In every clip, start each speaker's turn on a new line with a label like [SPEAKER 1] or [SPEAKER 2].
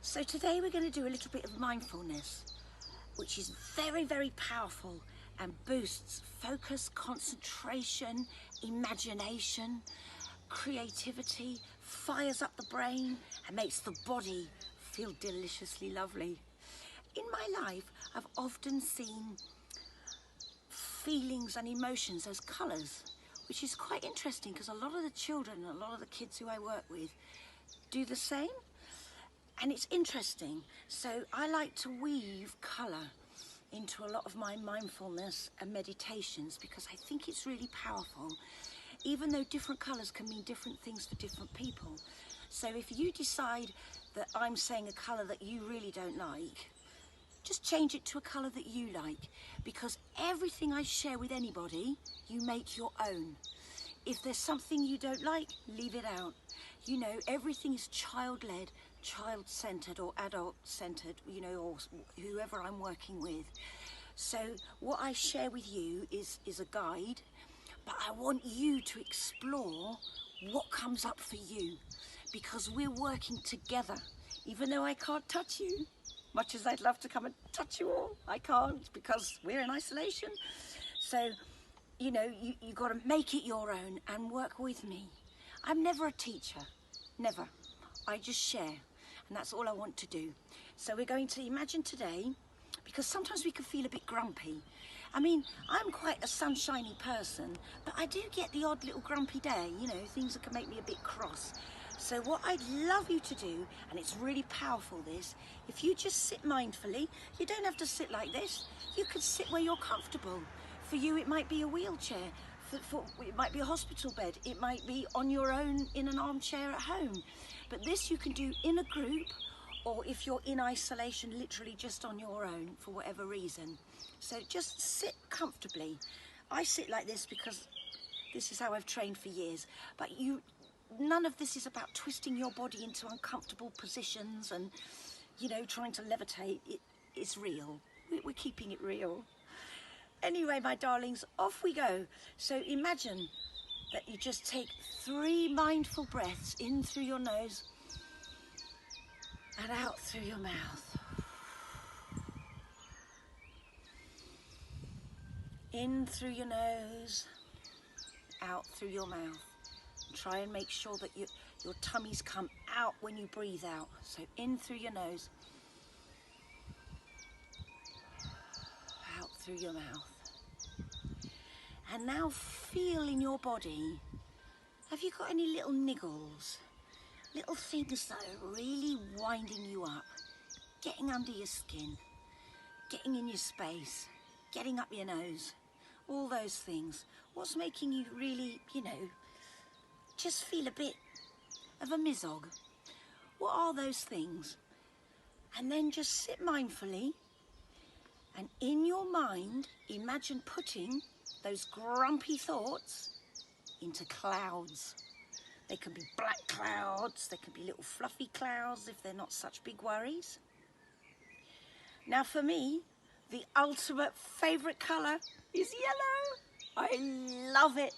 [SPEAKER 1] So today we're going to do a little bit of mindfulness, which is very, very powerful and boosts focus, concentration, imagination, creativity, fires up the brain and makes the body feel deliciously lovely. In my life, I've often seen feelings and emotions as colours, which is quite interesting because a lot of the children and a lot of the kids who I work with do the same. And it's interesting. So I like to weave colour into a lot of my mindfulness and meditations because I think it's really powerful, even though different colours can mean different things for different people. So if you decide that I'm saying a colour that you really don't like, just change it to a colour that you like, because everything I share with anybody, you make your own. If there's something you don't like, leave it out. You know, everything is child-led, child-centred or adult-centred, you know, or whoever I'm working with. So what I share with you is a guide, but I want you to explore what comes up for you, because we're working together. Even though I can't touch you, much as I'd love to come and touch you all, I can't because we're in isolation. So, you know, you got to make it your own and work with me. I'm never a teacher, never. I just share, and that's all I want to do. So we're going to imagine today, because sometimes we can feel a bit grumpy. I mean, I'm quite a sunshiny person, but I do get the odd little grumpy day, you know, things that can make me a bit cross. So what I'd love you to do, and it's really powerful this, if you just sit mindfully, you don't have to sit like this, you could sit where you're comfortable. For you it might be a wheelchair, it might be a hospital bed, it might be on your own in an armchair at home. But this you can do in a group, or if you're in isolation, literally just on your own for whatever reason. So just sit comfortably. I sit like this because this is how I've trained for years, but none of this is about twisting your body into uncomfortable positions and, you know, trying to levitate. It's real. We're keeping it real. Anyway, my darlings, off we go. So imagine that you just take 3 mindful breaths in through your nose and out through your mouth. In through your nose, out through your mouth. Try and make sure that your tummies come out when you breathe out. So in through your nose, out through your mouth. And now feel in your body, have you got any little niggles? Little things that are really winding you up, getting under your skin, getting in your space, getting up your nose, all those things. What's making you really, you know, just feel a bit of a misog? What are those things? And then just sit mindfully, and in your mind, imagine putting those grumpy thoughts into clouds. They can be black clouds, they can be little fluffy clouds if they're not such big worries. Now for me, the ultimate favourite colour is yellow. I love it.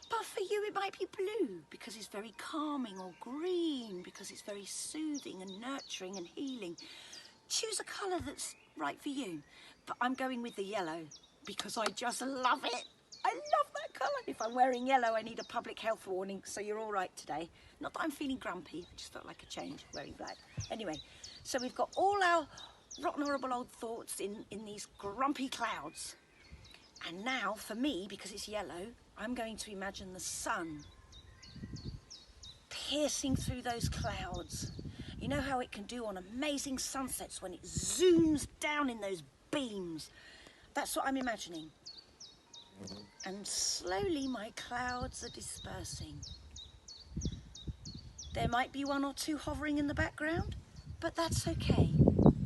[SPEAKER 1] But for you it might be blue because it's very calming, or green because it's very soothing and nurturing and healing. Choose a colour that's right for you. But I'm going with the yellow because I just love it. I love that colour. If I'm wearing yellow, I need a public health warning, so you're all right today. Not that I'm feeling grumpy, I just felt like a change wearing black. Anyway, so we've got all our rotten horrible old thoughts in these grumpy clouds. And now, for me, because it's yellow, I'm going to imagine the sun piercing through those clouds. You know how it can do on amazing sunsets when it zooms down in those beams? That's what I'm imagining. And slowly my clouds are dispersing. There might be 1 or 2 hovering in the background, but that's okay.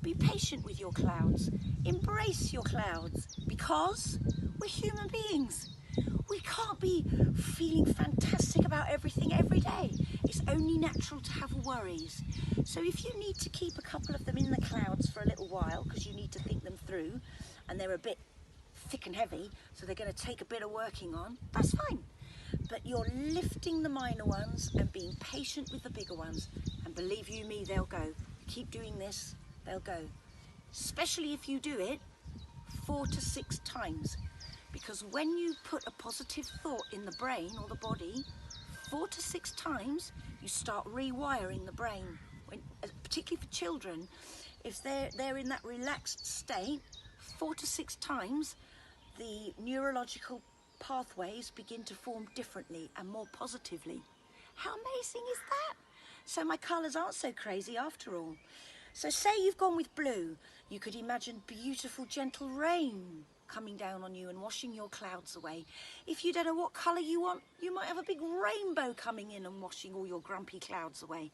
[SPEAKER 1] Be patient with your clouds. Embrace your clouds, because we're human beings. We can't be feeling fantastic about everything every day. It's only natural to have worries. So if you need to keep a couple of them in the clouds for a little while because you need to think them through and they're a bit thick and heavy, so they're going to take a bit of working on, that's fine. But you're lifting the minor ones and being patient with the bigger ones, and believe you me, they'll go. Keep doing this, they'll go. Especially if you do it 4 to 6 times. Because when you put a positive thought in the brain or the body, 4 to 6 times, you start rewiring the brain. Particularly for children, if they're in that relaxed state, 4 to 6 times, the neurological pathways begin to form differently and more positively. How amazing is that? So my colours aren't so crazy after all. So say you've gone with blue, you could imagine beautiful gentle rain coming down on you and washing your clouds away. If you don't know what colour you want, you might have a big rainbow coming in and washing all your grumpy clouds away.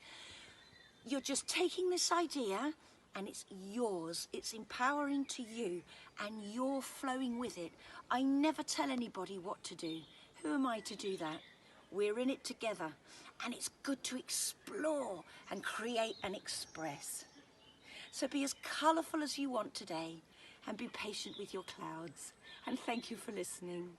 [SPEAKER 1] You're just taking this idea and it's yours. It's empowering to you and you're flowing with it. I never tell anybody what to do. Who am I to do that? We're in it together and it's good to explore and create and express. So be as colourful as you want today and be patient with your clouds. And thank you for listening.